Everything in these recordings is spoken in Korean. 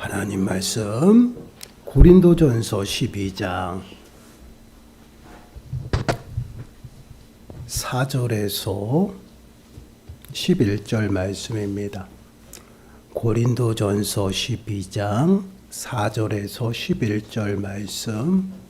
하나님 말씀 고린도전서 12장 4절에서 11절 말씀입니다. 고린도전서 12장 4절에서 11절 말씀.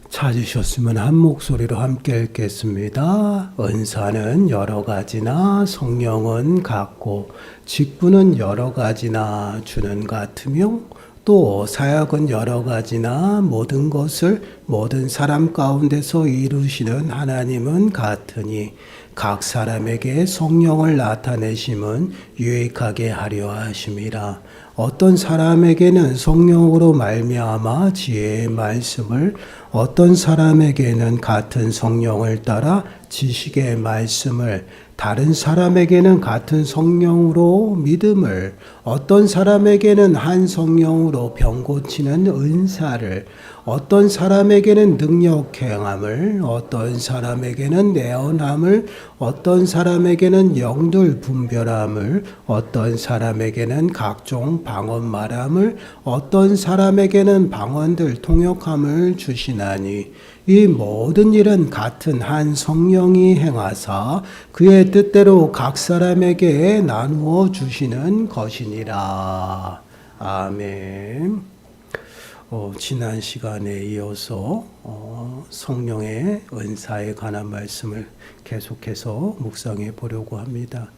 찾으셨으면 한 목소리로 함께 읽겠습니다. 은사는 여러 가지나 성령은 같고 직분은 여러 가지나 주는 같으며 또 사역은 여러 가지나 모든 것을 모든 사람 가운데서 이루시는 하나님은 같으니 각 사람에게 성령을 나타내심은 유익하게 하려 하심이라. 어떤 사람에게는 성령으로 말미암아 지혜의 말씀을, 어떤 사람에게는 같은 성령을 따라 지식의 말씀을, 다른 사람에게는 같은 성령으로 믿음을, 어떤 사람에게는 한 성령으로 병 고치는 은사를, 어떤 사람에게는 능력 행함을, 어떤 사람에게는 내언함을, 어떤 사람에게는 영들 분별함을, 어떤 사람에게는 각종 방언 말함을, 어떤 사람에게는 방언들 통역함을 주시나니 이 모든 일은 같은 한 성령이 행하사 그의 뜻대로 각 사람에게 나누어 주시는 것이니라. 아멘. 지난 시간에 이어서 성령의 은사에 관한 말씀을 계속해서 묵상해 보려고 합니다.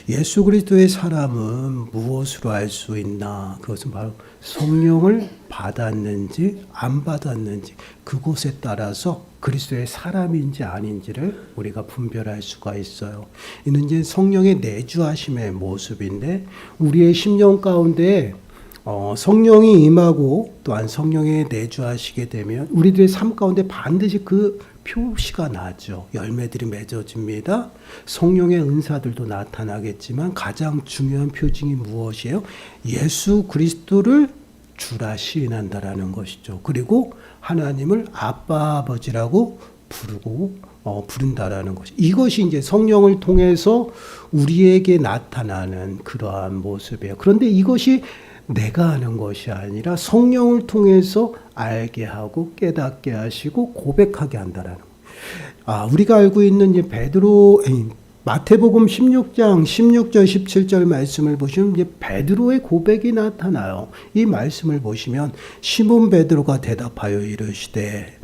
예수 그리스도의 사람은 무엇으로 알 수 있나? 그것은 바로 성령을 받았는지 안 받았는지 그곳에 따라서 그리스도의 사람인지 아닌지를 우리가 분별할 수가 있어요. 이는 이제 성령의 내주하심의 모습인데 우리의 심령 가운데 성령이 임하고 또한 성령에 내주하시게 되면 우리들의 삶 가운데 반드시 그 표시가 나죠. 열매들이 맺어집니다. 성령의 은사들도 나타나겠지만 가장 중요한 표징이 무엇이에요? 예수 그리스도를 주라 시인한다라는 것이죠. 그리고 하나님을 아빠 아버지라고 부른다라는 것이. 이것이 이제 성령을 통해서 우리에게 나타나는 그러한 모습이에요. 그런데 이것이 내가 하는 것이 아니라 성령을 통해서 알게 하고 깨닫게 하시고 고백하게 한다라는 거예요. 우리가 알고 있는 이제 마태복음 16장 16절 17절 말씀을 보시면 이제 베드로의 고백이 나타나요. 이 말씀을 보시면 시몬 베드로가 대답하여 이르시되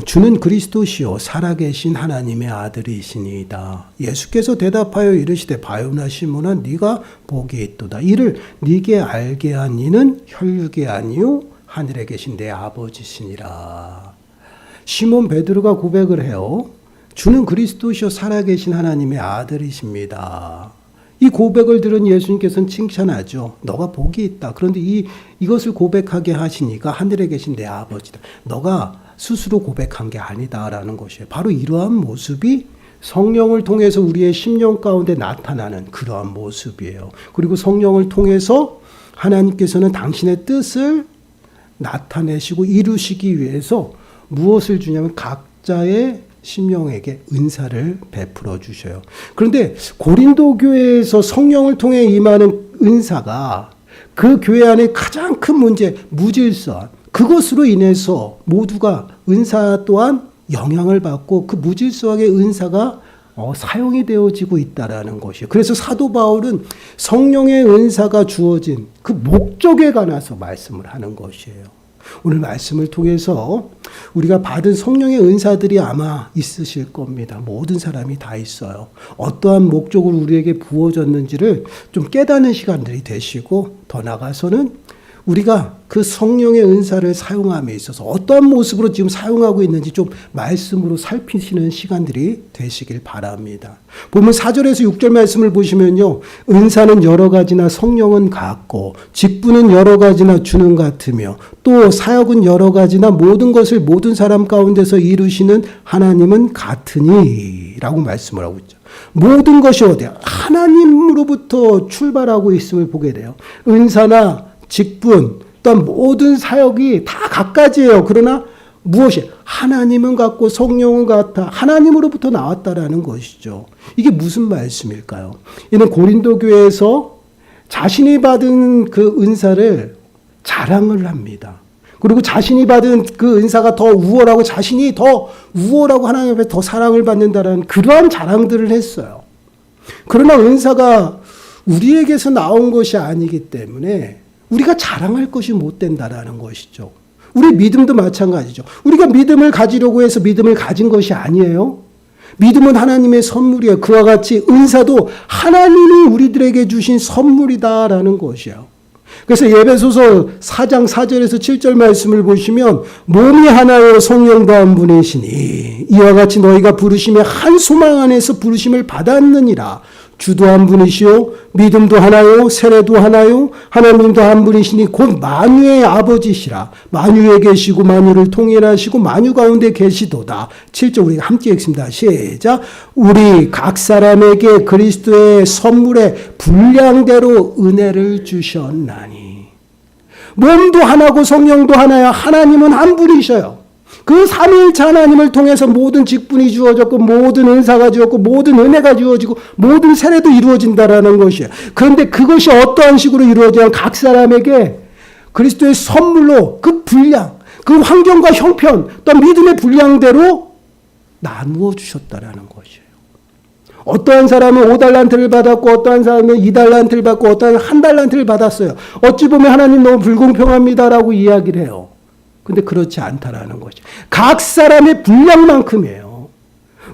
주는 그리스도시요 살아계신 하나님의 아들이시니이다. 예수께서 대답하여 이르시되 바요나 시몬아 네가 복이 있도다. 이를 네게 알게 한 이는 혈육이 아니요 하늘에 계신 내 아버지시니라. 시몬 베드로가 고백을 해요. 주는 그리스도시요 살아계신 하나님의 아들이십니다. 이 고백을 들은 예수님께서는 칭찬하죠. 너가 복이 있다. 그런데 이것을 고백하게 하시니까 하늘에 계신 내 아버지다. 너가 스스로 고백한 게 아니다라는 것이에요. 바로 이러한 모습이 성령을 통해서 우리의 심령 가운데 나타나는 그러한 모습이에요. 그리고 성령을 통해서 하나님께서는 당신의 뜻을 나타내시고 이루시기 위해서 무엇을 주냐면 각자의 심령에게 은사를 베풀어 주셔요. 그런데 고린도 교회에서 성령을 통해 임하는 은사가 그 교회 안에 가장 큰 문제, 무질서함, 그것으로 인해서 모두가 은사 또한 영향을 받고 그 무질서하게 은사가 사용이 되어지고 있다라는 것이에요. 그래서 사도 바울은 성령의 은사가 주어진 그 목적에 관해서 말씀을 하는 것이에요. 오늘 말씀을 통해서 우리가 받은 성령의 은사들이 아마 있으실 겁니다. 모든 사람이 다 있어요. 어떠한 목적으로 우리에게 부어졌는지를 좀 깨닫는 시간들이 되시고 더 나아가서는 우리가 그 성령의 은사를 사용함에 있어서 어떠한 모습으로 지금 사용하고 있는지 좀 말씀으로 살피시는 시간들이 되시길 바랍니다. 보면 4절에서 6절 말씀을 보시면요. 은사는 여러 가지나 성령은 같고 직분은 여러 가지나 주는 같으며 또 사역은 여러 가지나 모든 것을 모든 사람 가운데서 이루시는 하나님은 같으니 라고 말씀을 하고 있죠. 모든 것이 어디야? 하나님으로부터 출발하고 있음을 보게 돼요. 은사나 직분, 또한 모든 사역이 다 갖가지예요. 그러나 무엇이? 하나님은 같고 성령은 같아. 하나님으로부터 나왔다라는 것이죠. 이게 무슨 말씀일까요? 이는 고린도 교회에서 자신이 받은 그 은사를 자랑을 합니다. 그리고 자신이 받은 그 은사가 더 우월하고 자신이 더 우월하고 하나님 앞에 더 사랑을 받는다는 그러한 자랑들을 했어요. 그러나 은사가 우리에게서 나온 것이 아니기 때문에 우리가 자랑할 것이 못 된다라는 것이죠. 우리 믿음도 마찬가지죠. 우리가 믿음을 가지려고 해서 믿음을 가진 것이 아니에요. 믿음은 하나님의 선물이에요. 그와 같이 은사도 하나님이 우리들에게 주신 선물이다라는 것이에요. 그래서 예배소서 4장 4절에서 7절 말씀을 보시면 몸이 하나요 성령도 한 분이시니 이와 같이 너희가 부르심의 한 소망 안에서 부르심을 받았느니라. 주도 한 분이시요 믿음도 하나요 세례도 하나요 하나님도 한 분이시니 곧 만유의 아버지시라. 만유에 계시고 만유를 통일하시고 만유 가운데 계시도다. 7절 우리가 함께 읽습니다. 시작. 우리 각 사람에게 그리스도의 선물의 분량대로 은혜를 주셨나니. 몸도 하나고 성령도 하나야. 하나님은 한 분이셔요. 그 삼위일체 하나님을 통해서 모든 직분이 주어졌고 모든 은사가 주어졌고 모든 은혜가 주어지고 모든 세례도 이루어진다라는 것이에요. 그런데 그것이 어떠한 식으로 이루어지냐면 각 사람에게 그리스도의 선물로 그 분량, 그 환경과 형편, 또 믿음의 분량대로 나누어 주셨다라는 것이에요. 어떠한 사람은 5달란트를 받았고 어떠한 사람은 2달란트를 받고 어떠한 1달란트를 받았어요. 어찌 보면 하나님 너무 불공평합니다라고 이야기를 해요. 근데 그렇지 않다라는 거죠. 각 사람의 분량만큼이에요.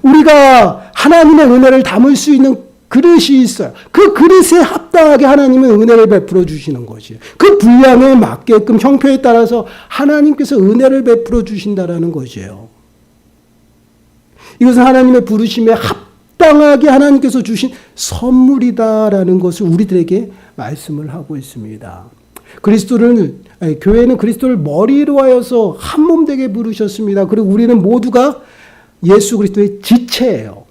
우리가 하나님의 은혜를 담을 수 있는 그릇이 있어요. 그 그릇에 합당하게 하나님은 은혜를 베풀어 주시는 것이에요. 그 분량에 맞게끔 형편에 따라서 하나님께서 은혜를 베풀어 주신다라는 것이에요. 이것은 하나님의 부르심에 합당하게 하나님께서 주신 선물이다라는 것을 우리들에게 말씀을 하고 있습니다. 교회는 그리스도를 머리로 하여서 한 몸 되게 부르셨습니다. 그리고 우리는 모두가 예수 그리스도의 지체예요.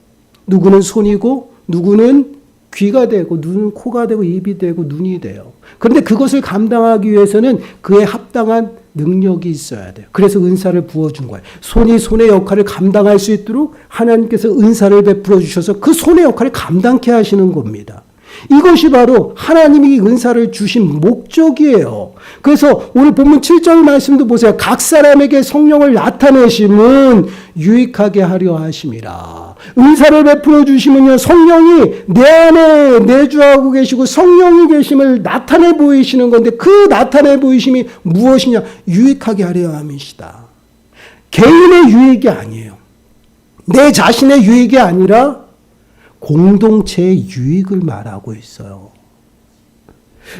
누구는 손이고 누구는 귀가 되고 누구는 코가 되고 입이 되고 눈이 돼요. 그런데 그것을 감당하기 위해서는 그에 합당한 능력이 있어야 돼요. 그래서 은사를 부어준 거예요. 손이 손의 역할을 감당할 수 있도록 하나님께서 은사를 베풀어 주셔서 그 손의 역할을 감당케 하시는 겁니다. 이것이 바로 하나님이 은사를 주신 목적이에요. 그래서 오늘 본문 7절 말씀도 보세요. 각 사람에게 성령을 나타내심은 유익하게 하려 하심이라. 은사를 베풀어 주시면요, 성령이 내 안에 내주하고 계시고 성령이 계심을 나타내 보이시는 건데 그 나타내 보이심이 무엇이냐? 유익하게 하려 함이시다. 개인의 유익이 아니에요. 내 자신의 유익이 아니라 공동체의 유익을 말하고 있어요.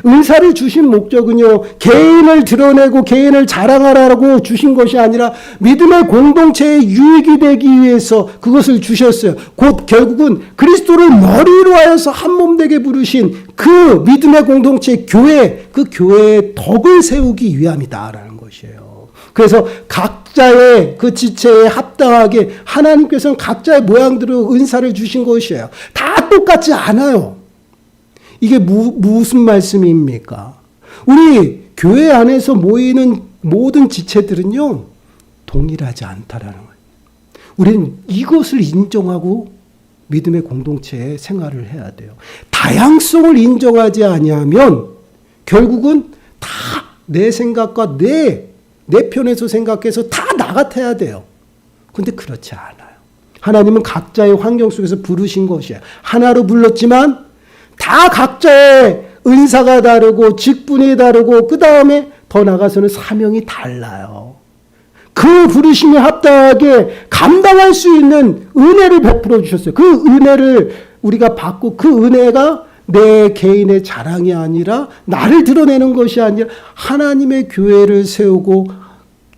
은사를 주신 목적은요, 개인을 드러내고 개인을 자랑하라고 주신 것이 아니라 믿음의 공동체의 유익이 되기 위해서 그것을 주셨어요. 곧 결국은 그리스도를 머리로 하여서 한 몸 되게 부르신 그 믿음의 공동체 교회, 그 교회의 덕을 세우기 위함이다라는 것이에요. 그래서 각자의 그 지체에 합당하게 하나님께서는 각자의 모양대로 은사를 주신 것이에요. 다 똑같지 않아요. 이게 무슨 말씀입니까? 우리 교회 안에서 모이는 모든 지체들은요, 동일하지 않다라는 거예요. 우리는 이것을 인정하고 믿음의 공동체에 생활을 해야 돼요. 다양성을 인정하지 아니하면 결국은 다 내 생각과 내 편에서 생각해서 다 나 같아야 돼요. 근데 그렇지 않아요. 하나님은 각자의 환경 속에서 부르신 것이에요. 하나로 불렀지만 다 각자의 은사가 다르고 직분이 다르고 그 다음에 더 나가서는 사명이 달라요. 그 부르심에 합당하게 감당할 수 있는 은혜를 베풀어 주셨어요. 그 은혜를 우리가 받고 그 은혜가 내 개인의 자랑이 아니라 나를 드러내는 것이 아니라 하나님의 교회를 세우고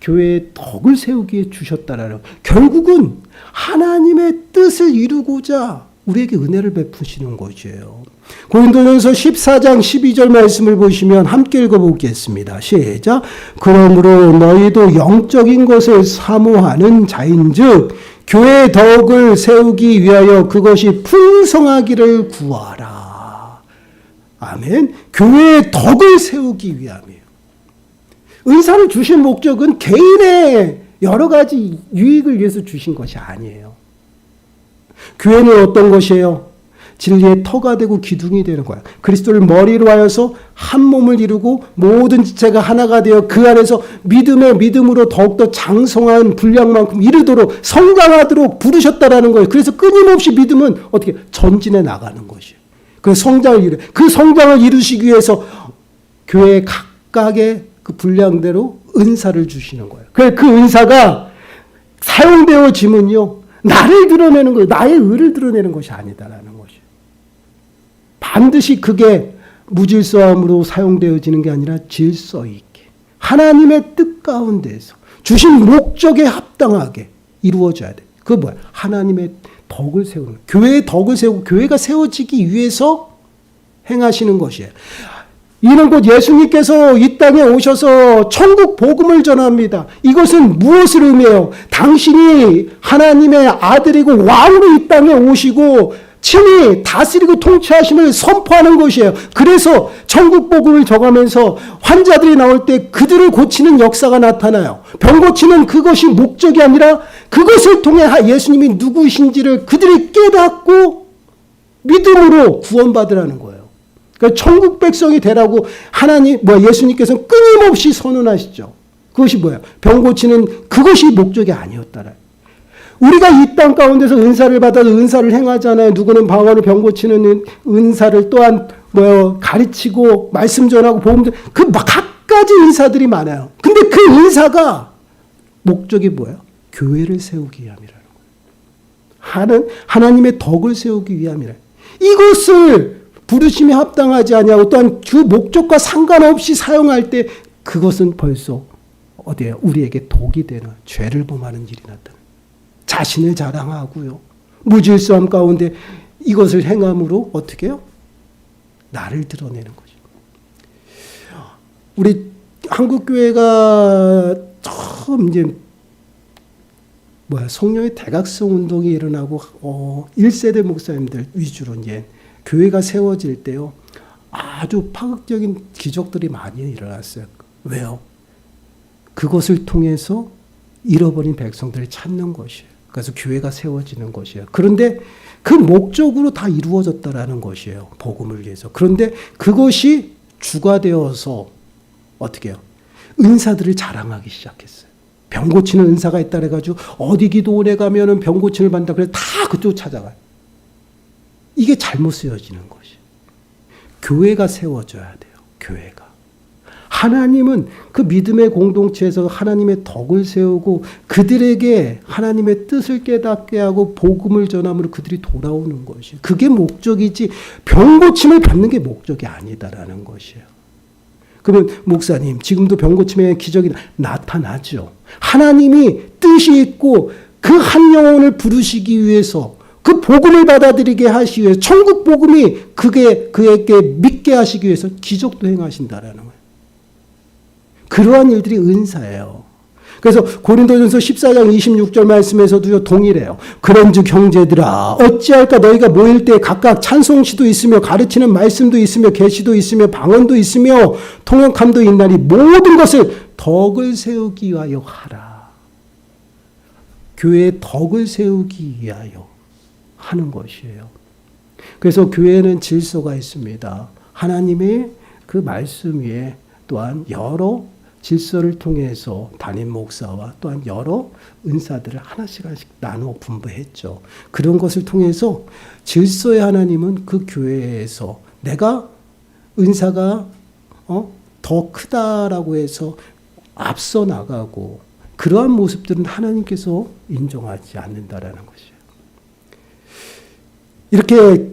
교회의 덕을 세우기에 주셨다라는, 결국은 하나님의 뜻을 이루고자 우리에게 은혜를 베푸시는 것이에요. 고린도전서 14장 12절 말씀을 보시면 함께 읽어보겠습니다. 시작. 그러므로 너희도 영적인 것을 사모하는 자인즉 교회의 덕을 세우기 위하여 그것이 풍성하기를 구하라. 아멘. 교회의 덕을 세우기 위함이에요. 은사를 주신 목적은 개인의 여러 가지 유익을 위해서 주신 것이 아니에요. 교회는 어떤 것이에요? 진리의 터가 되고 기둥이 되는 거야. 그리스도를 머리로 하여서 한 몸을 이루고 모든 지체가 하나가 되어 그 안에서 믿음으로 더욱더 장성한 분량만큼 이르도록 성장하도록 부르셨다라는 거예요. 그래서 끊임없이 믿음은 어떻게 전진해 나가는 것이에요. 그 성장을 이루시기 위해서 교회 각각의 그 분량대로 은사를 주시는 거예요. 그 은사가 사용되어지면요, 나를 드러내는 거예요. 나의 의를 드러내는 것이 아니다라는 것이에요. 반드시 그게 무질서함으로 사용되어지는 게 아니라 질서 있게 하나님의 뜻 가운데서 주신 목적에 합당하게 이루어져야 돼. 그거 뭐야? 하나님의 덕을 세우는, 교회의 덕을 세우고 교회가 세워지기 위해서 행하시는 것이에요. 이는 곧 예수님께서 이 땅에 오셔서 천국 복음을 전합니다. 이것은 무엇을 의미해요? 당신이 하나님의 아들이고 왕으로 이 땅에 오시고 친히 다스리고 통치하심을 선포하는 것이에요. 그래서 천국 복음을 전하면서 환자들이 나올 때 그들을 고치는 역사가 나타나요. 병 고치는 그것이 목적이 아니라 그것을 통해 예수님이 누구신지를 그들이 깨닫고 믿음으로 구원받으라는 거예요. 그러니까 천국 백성이 되라고 예수님께서는 끊임없이 선언하시죠. 그것이 뭐예요? 병 고치는 그것이 목적이 아니었다라. 우리가 이 땅 가운데서 은사를 받아서 은사를 행하잖아요. 누구는 방언을 병 고치는 은사를 또한 가르치고 말씀 전하고 복음 전 그 각가지 은사들이 많아요. 근데 그 은사가 목적이 뭐예요? 교회를 세우기 위함이라는 거예요. 하나님의 덕을 세우기 위함이라. 이것을 부르심에 합당하지 아니하고 또한 그 목적과 상관없이 사용할 때 그것은 벌써 어디에요? 우리에게 독이 되는 죄를 범하는 일이 나타나. 자신을 자랑하고요. 무질서함 가운데 이것을 행함으로 어떻게 해요? 나를 드러내는 거죠. 우리 한국교회가 처음 이제 성령의 대각성 운동이 일어나고 1세대 목사님들 위주로 이제 교회가 세워질 때요. 아주 파격적인 기적들이 많이 일어났어요. 왜요? 그것을 통해서 잃어버린 백성들을 찾는 것이에요. 그래서 교회가 세워지는 것이에요. 그런데 그 목적으로 다 이루어졌다라는 것이에요. 복음을 위해서. 그런데 그것이 주가 되어서 어떻게 해요? 은사들을 자랑하기 시작했어요. 병 고치는 은사가 있다 그래가지고 어디 기도원에 가면은 병 고침을 받는다 그래서 다 그쪽 찾아가요. 이게 잘못 쓰여지는 것이에요. 교회가 세워져야 돼요. 교회가. 하나님은 그 믿음의 공동체에서 하나님의 덕을 세우고 그들에게 하나님의 뜻을 깨닫게 하고 복음을 전함으로 그들이 돌아오는 것이에요. 그게 목적이지 병 고침을 받는 게 목적이 아니다라는 것이에요. 그러면 목사님 지금도 병 고침의 기적이 나타나죠. 하나님이 뜻이 있고 그 한 영혼을 부르시기 위해서 그 복음을 받아들이게 하시기 위해서 천국 복음이 그에게 믿게 하시기 위해서 기적도 행하신다라는 거예요. 그러한 일들이 은사예요. 그래서 고린도전서 14장 26절 말씀에서도요 동일해요. 그런즉 형제들아 어찌할까 너희가 모일 때 각각 찬송시도 있으며 가르치는 말씀도 있으며 계시도 있으며 방언도 있으며 통역함도 있나니 모든 것을 덕을 세우기 위하여 하라. 교회의 덕을 세우기 위하여 하는 것이에요. 그래서 교회는 질서가 있습니다. 하나님의 그 말씀 위에 또한 여러 질서를 통해서 담임 목사와 또한 여러 은사들을 하나씩 나누어 분배했죠. 그런 것을 통해서 질서의 하나님은 그 교회에서 내가 은사가 더 크다라고 해서 앞서 나가고 그러한 모습들은 하나님께서 인정하지 않는다라는 것이에요. 이렇게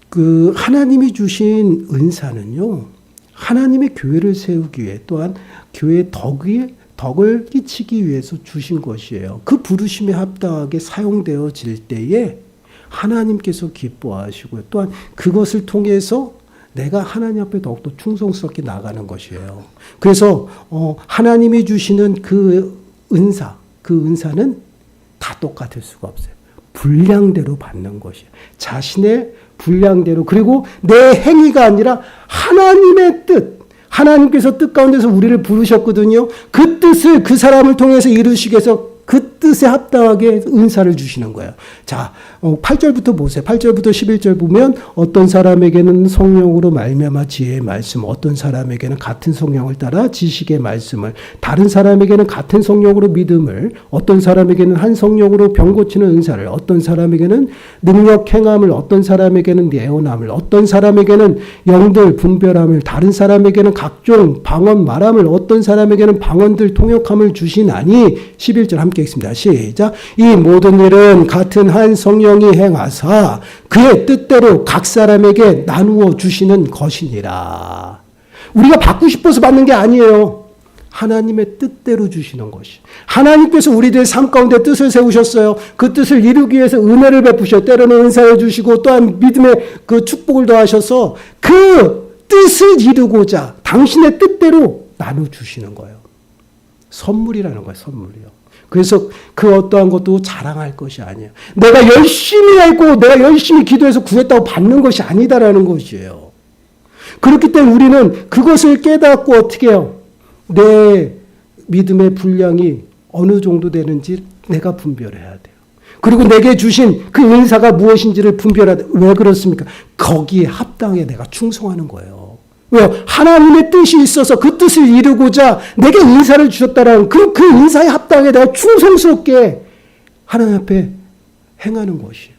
그 하나님이 주신 은사는요. 하나님의 교회를 세우기 위해 또한 교회의 덕을 끼치기 위해서 주신 것이에요. 그 부르심에 합당하게 사용되어질 때에 하나님께서 기뻐하시고요. 또한 그것을 통해서 내가 하나님 앞에 더욱더 충성스럽게 나가는 것이에요. 그래서 하나님이 주시는 그 은사는 다 똑같을 수가 없어요. 분량대로 받는 것이에요. 자신의 분량대로 그리고 내 행위가 아니라 하나님의 뜻, 하나님께서 뜻 가운데서 우리를 부르셨거든요. 그 뜻을 그 사람을 통해서 이루시기 위해서 그 뜻에 합당하게 은사를 주시는 거예요. 자, 8절부터 보세요. 8절부터 11절 보면 어떤 사람에게는 성령으로 말미암아 지혜의 말씀, 어떤 사람에게는 같은 성령을 따라 지식의 말씀을, 다른 사람에게는 같은 성령으로 믿음을, 어떤 사람에게는 한 성령으로 병 고치는 은사를, 어떤 사람에게는 능력 행함을, 어떤 사람에게는 예언함을, 어떤 사람에게는 영들 분별함을, 다른 사람에게는 각종 방언 말함을, 어떤 사람에게는 방언들 통역함을 주시나니 11절 함께 읽습니다. 시작. 이 모든 일은 같은 한 성령이 행하사 그의 뜻대로 각 사람에게 나누어 주시는 것이니라. 우리가 받고 싶어서 받는 게 아니에요. 하나님의 뜻대로 주시는 것이. 하나님께서 우리들의 삶 가운데 뜻을 세우셨어요. 그 뜻을 이루기 위해서 은혜를 베푸셔. 때로는 은사해 주시고 또한 믿음의 그 축복을 더하셔서 그 뜻을 이루고자 당신의 뜻대로 나눠주시는 거예요. 선물이라는 거예요. 선물이요. 그래서 그 어떠한 것도 자랑할 것이 아니에요. 내가 열심히 했고 내가 열심히 기도해서 구했다고 받는 것이 아니다라는 것이에요. 그렇기 때문에 우리는 그것을 깨닫고 어떻게 해요? 내 믿음의 분량이 어느 정도 되는지 내가 분별해야 돼요. 그리고 내게 주신 그 은사가 무엇인지를 분별해야 돼요. 왜 그렇습니까? 거기에 합당해 내가 충성하는 거예요. 왜요? 하나님의 뜻이 있어서 그 뜻을 이루고자 내게 은사를 주셨다라는 그 은사에 합당해 내가 충성스럽게 하나님 앞에 행하는 것이에요.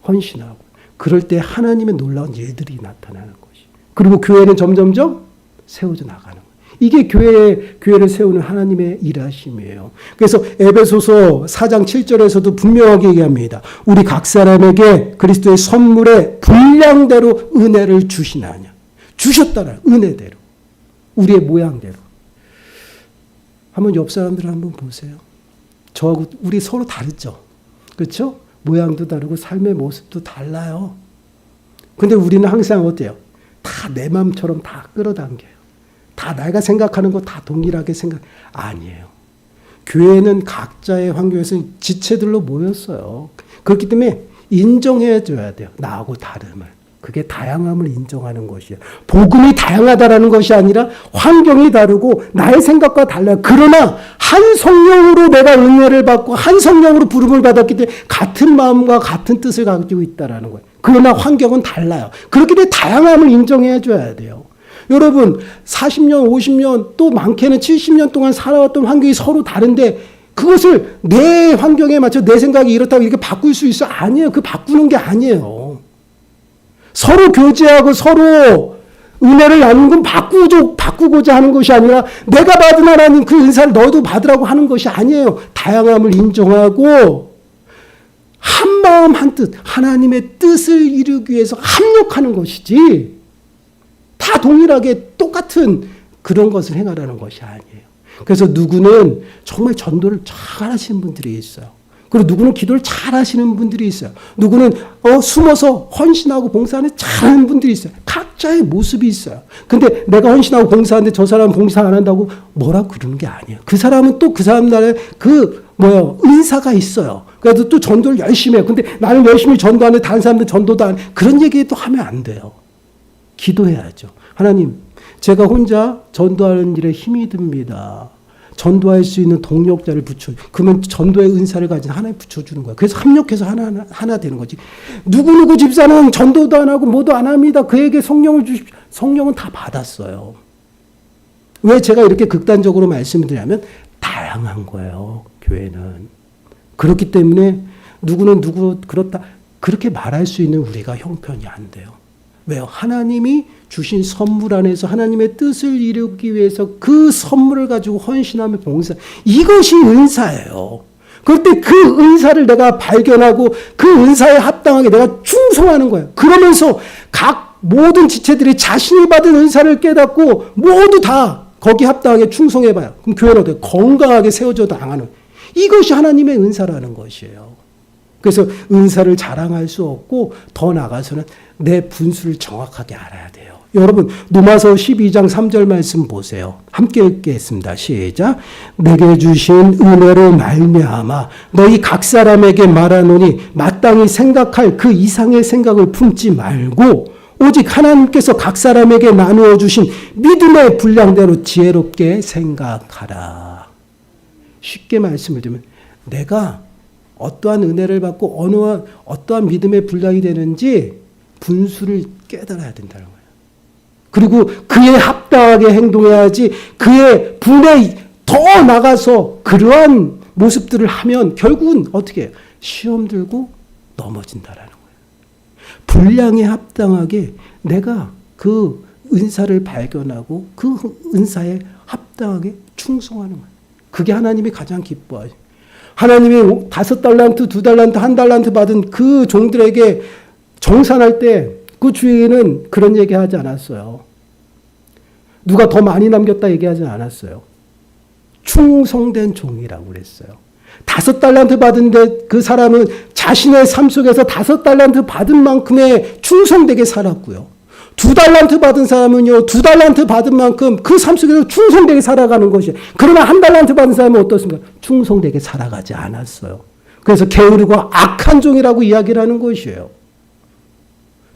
헌신하고. 그럴 때 하나님의 놀라운 일들이 나타나는 것이에요. 그리고 교회는 점점점 세워져 나가는 거예요. 이게 교회를 세우는 하나님의 일하심이에요. 그래서 에베소서 4장 7절에서도 분명하게 얘기합니다. 우리 각 사람에게 그리스도의 선물의 분량대로 은혜를 주시나냐. 주셨다는 은혜대로. 우리의 모양대로. 한번 옆 사람들 한번 보세요. 저하고 우리 서로 다르죠. 그렇죠? 모양도 다르고 삶의 모습도 달라요. 근데 우리는 항상 어때요? 다 내 마음처럼 다 끌어당겨요. 다 내가 생각하는 거 다 동일하게 아니에요. 교회는 각자의 환경에서 지체들로 모였어요. 그렇기 때문에 인정해 줘야 돼요. 나하고 다름을. 그게 다양함을 인정하는 것이에요. 복음이 다양하다라는 것이 아니라 환경이 다르고 나의 생각과 달라요. 그러나 한 성령으로 내가 은혜를 받고 한 성령으로 부름을 받았기 때문에 같은 마음과 같은 뜻을 가지고 있다라는 거예요. 그러나 환경은 달라요. 그렇기 때문에 다양함을 인정해 줘야 돼요. 여러분 40년, 50년 또 많게는 70년 동안 살아왔던 환경이 서로 다른데 그것을 내 환경에 맞춰 내 생각이 이렇다고 이렇게 바꿀 수 있어? 아니에요. 그 바꾸는 게 아니에요. 서로 교제하고 서로 은혜를 나누는 건 바꾸고자 하는 것이 아니라 내가 받은 하나님 그 은사를 너도 받으라고 하는 것이 아니에요. 다양함을 인정하고 한 마음 한 뜻, 하나님의 뜻을 이루기 위해서 합력하는 것이지 다 동일하게 똑같은 그런 것을 행하라는 것이 아니에요. 그래서 누구는 정말 전도를 잘 하시는 분들이 있어요. 그리고 누구는 기도를 잘 하시는 분들이 있어요. 누구는 숨어서 헌신하고 봉사하는 잘하는 분들이 있어요. 각자의 모습이 있어요. 근데 내가 헌신하고 봉사하는데 저 사람은 봉사 안 한다고 뭐라 그러는 게 아니에요. 그 사람은 또 그 사람 나라에 은사가 있어요. 그래도 또 전도를 열심히 해요. 근데 나는 열심히 전도하는데 다른 사람들 전도도 안 해. 그런 얘기 또 하면 안 돼요. 기도해야죠. 하나님, 제가 혼자 전도하는 일에 힘이 듭니다. 전도할 수 있는 동력자를 그러면 전도의 은사를 가진 하나님 붙여주는 거야. 그래서 합력해서 하나 되는 거지. 누구누구 집사는 전도도 안 하고 뭐도 안 합니다. 그에게 성령을 주십시오. 성령은 다 받았어요. 왜 제가 이렇게 극단적으로 말씀을 드리냐면 다양한 거예요. 교회는. 그렇기 때문에 누구는 누구 그렇다 그렇게 말할 수 있는 우리가 형편이 안 돼요. 왜요? 하나님이 주신 선물 안에서 하나님의 뜻을 이루기 위해서 그 선물을 가지고 헌신하며 봉사. 이것이 은사예요. 그럴 때 그 은사를 내가 발견하고 그 은사에 합당하게 내가 충성하는 거예요. 그러면서 각 모든 지체들이 자신이 받은 은사를 깨닫고 모두 다 거기 합당하게 충성해봐요. 그럼 교회는 어때요? 건강하게 세워져 나가는. 이것이 하나님의 은사라는 것이에요. 그래서 은사를 자랑할 수 없고 더 나아가서는 내 분수를 정확하게 알아야 돼요. 여러분 로마서 12장 3절 말씀 보세요. 함께 읽겠습니다. 시작. 내게 주신 은혜로 말미암아 너희 각 사람에게 말하노니 마땅히 생각할 그 이상의 생각을 품지 말고 오직 하나님께서 각 사람에게 나누어 주신 믿음의 분량대로 지혜롭게 생각하라. 쉽게 말씀을 드리면 내가 어떠한 은혜를 받고 어떠한 믿음의 분량이 되는지 분수를 깨달아야 된다는 거예요. 그리고 그에 합당하게 행동해야지 그의 분에 더 나가서 그러한 모습들을 하면 결국은 어떻게 해요? 시험 들고 넘어진다라는 거예요. 분량에 합당하게 내가 그 은사를 발견하고 그 은사에 합당하게 충성하는 거예요. 그게 하나님이 가장 기뻐하죠. 하나님이 5달란트, 2달란트, 1달란트 받은 그 종들에게 정산할 때 그 주인은 그런 얘기하지 않았어요. 누가 더 많이 남겼다 얘기하지 않았어요. 충성된 종이라고 그랬어요. 5달란트 받은데 그 사람은 자신의 삶 속에서 5달란트 받은 만큼의 충성되게 살았고요. 2달란트 받은 사람은요, 2달란트 받은 만큼 그 삶 속에서 충성되게 살아가는 것이에요. 그러나 1달란트 받은 사람은 어떻습니까? 충성되게 살아가지 않았어요. 그래서 게으르고 악한 종이라고 이야기를 하는 것이에요.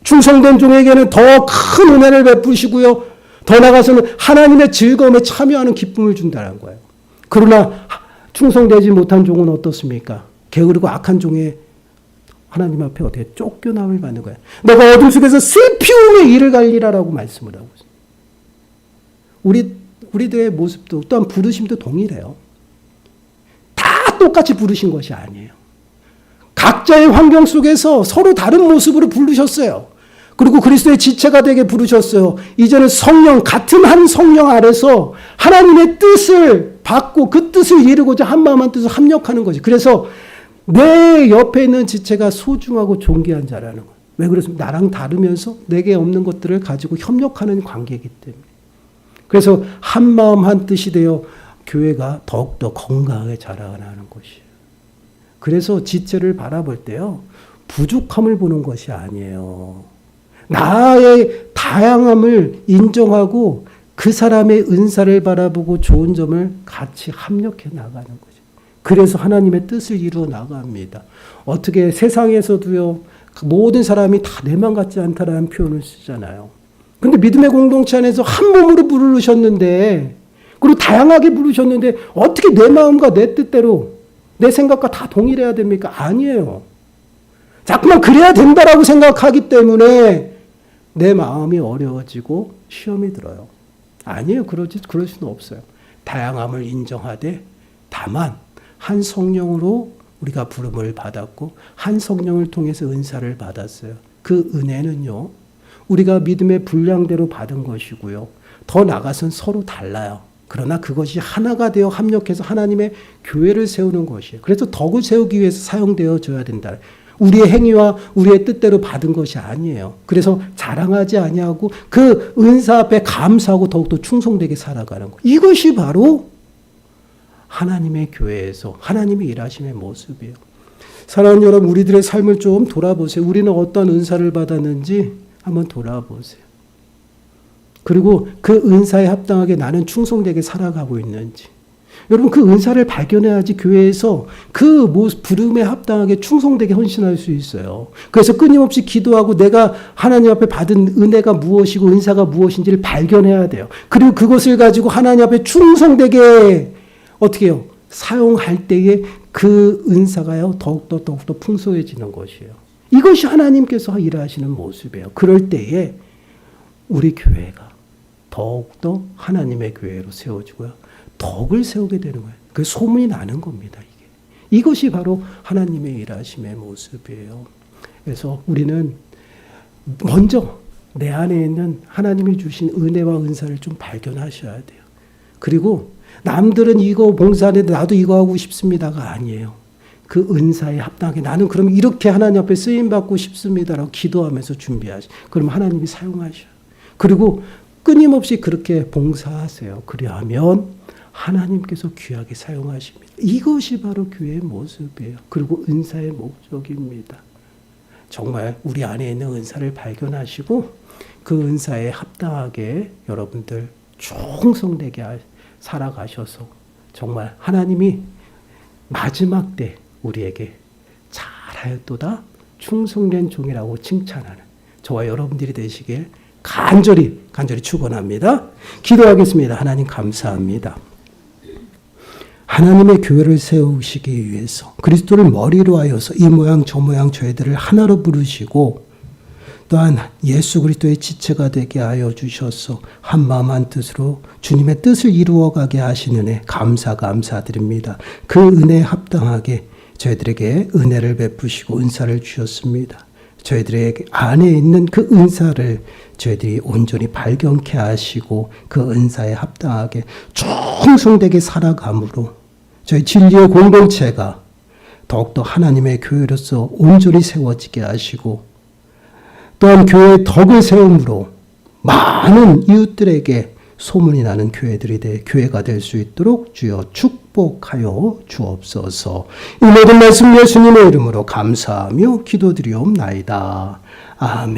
충성된 종에게는 더 큰 은혜를 베푸시고요. 더 나아가서는 하나님의 즐거움에 참여하는 기쁨을 준다는 거예요. 그러나 충성되지 못한 종은 어떻습니까? 게으르고 악한 종에 하나님 앞에 어떻게 쫓겨남을 받는 거예요. 내가 어둠 속에서 슬피움의 이를 갈리라라고 말씀을 하고 있어요. 우리들의 모습도 또한 부르심도 동일해요. 다 똑같이 부르신 것이 아니에요. 각자의 환경 속에서 서로 다른 모습으로 부르셨어요. 그리고 그리스도의 지체가 되게 부르셨어요. 이제는 성령, 같은 한 성령 아래서 하나님의 뜻을 받고 그 뜻을 이루고자 한 마음 한 뜻을 합력하는 거지. 그래서 내 옆에 있는 지체가 소중하고 존귀한 자라는 거예요. 왜 그렇습니까? 나랑 다르면서 내게 없는 것들을 가지고 협력하는 관계이기 때문에. 그래서 한 마음 한 뜻이 되어 교회가 더욱더 건강하게 자라나는 것이에요. 그래서 지체를 바라볼 때요, 부족함을 보는 것이 아니에요. 나의 다양함을 인정하고 그 사람의 은사를 바라보고 좋은 점을 같이 합력해 나가는 거죠. 그래서 하나님의 뜻을 이루어 나갑니다. 어떻게 세상에서도요, 모든 사람이 다 내 맘 같지 않다라는 표현을 쓰잖아요. 근데 믿음의 공동체 안에서 한 몸으로 부르셨는데, 그리고 다양하게 부르셨는데 어떻게 내 마음과 내 뜻대로 내 생각과 다 동일해야 됩니까? 아니에요. 자꾸만 그래야 된다라고 생각하기 때문에 내 마음이 어려워지고 시험이 들어요. 아니에요. 그럴 수는 없어요. 다양함을 인정하되 다만 한 성령으로 우리가 부름을 받았고 한 성령을 통해서 은사를 받았어요. 그 은혜는요, 우리가 믿음의 분량대로 받은 것이고요. 더 나아가서는 서로 달라요. 그러나 그것이 하나가 되어 합력해서 하나님의 교회를 세우는 것이에요. 그래서 덕을 세우기 위해서 사용되어져야 된다. 우리의 행위와 우리의 뜻대로 받은 것이 아니에요. 그래서 자랑하지 아니하고 그 은사 앞에 감사하고 더욱더 충성되게 살아가는 것. 이것이 바로 하나님의 교회에서 하나님의 일하심의 모습이에요. 사랑하는 여러분, 우리들의 삶을 좀 돌아보세요. 우리는 어떤 은사를 받았는지 한번 돌아보세요. 그리고 그 은사에 합당하게 나는 충성되게 살아가고 있는지. 여러분, 그 은사를 발견해야지 교회에서 그 부름에 합당하게 충성되게 헌신할 수 있어요. 그래서 끊임없이 기도하고 내가 하나님 앞에 받은 은혜가 무엇이고 은사가 무엇인지를 발견해야 돼요. 그리고 그것을 가지고 하나님 앞에 충성되게 어떻게 해요? 사용할 때에 그 은사가요, 더욱더 풍성해지는 것이에요. 이것이 하나님께서 일하시는 모습이에요. 그럴 때에 우리 교회가 더욱더 하나님의 교회로 세워지고요. 덕을 세우게 되는 거예요. 그 소문이 나는 겁니다. 이것이 바로 하나님의 일하심의 모습이에요. 그래서 우리는 먼저 내 안에 있는 하나님이 주신 은혜와 은사를 좀 발견하셔야 돼요. 그리고 남들은 이거 봉사하는데 나도 이거 하고 싶습니다가 아니에요. 그 은사에 합당하게 나는 그럼 이렇게 하나님 앞에 쓰임받고 싶습니다라고 기도하면서 준비하시. 그럼 하나님이 사용하셔요. 그리고 끊임없이 그렇게 봉사하세요. 그리하면 하나님께서 귀하게 사용하십니다. 이것이 바로 교회의 모습이에요. 그리고 은사의 목적입니다. 정말 우리 안에 있는 은사를 발견하시고 그 은사에 합당하게 여러분들 충성되게 살아가셔서 정말 하나님이 마지막 때 우리에게 잘하였도다 충성된 종이라고 칭찬하는 저와 여러분들이 되시길 간절히 축원합니다. 기도하겠습니다. 하나님 감사합니다. 하나님의 교회를 세우시기 위해서 그리스도를 머리로 하여서 이 모양 저 모양 저희들을 하나로 부르시고 또한 예수 그리스도의 지체가 되게 하여 주셔서 한 마음 한 뜻으로 주님의 뜻을 이루어가게 하시는 은혜 감사드립니다. 그 은혜에 합당하게 저희들에게 은혜를 베푸시고 은사를 주셨습니다. 저희들의 안에 있는 그 은사를 저희들이 온전히 발견케 하시고 그 은사에 합당하게 충성되게 살아감으로 저희 진리의 공동체가 더욱더 하나님의 교회로서 온전히 세워지게 하시고 또한 교회의 덕을 세움으로 많은 이웃들에게 소문이 나는 교회가 될 수 있도록 주여 축복하여 주옵소서. 이 모든 말씀 예수님의 이름으로 감사하며 기도드리옵나이다. 아멘.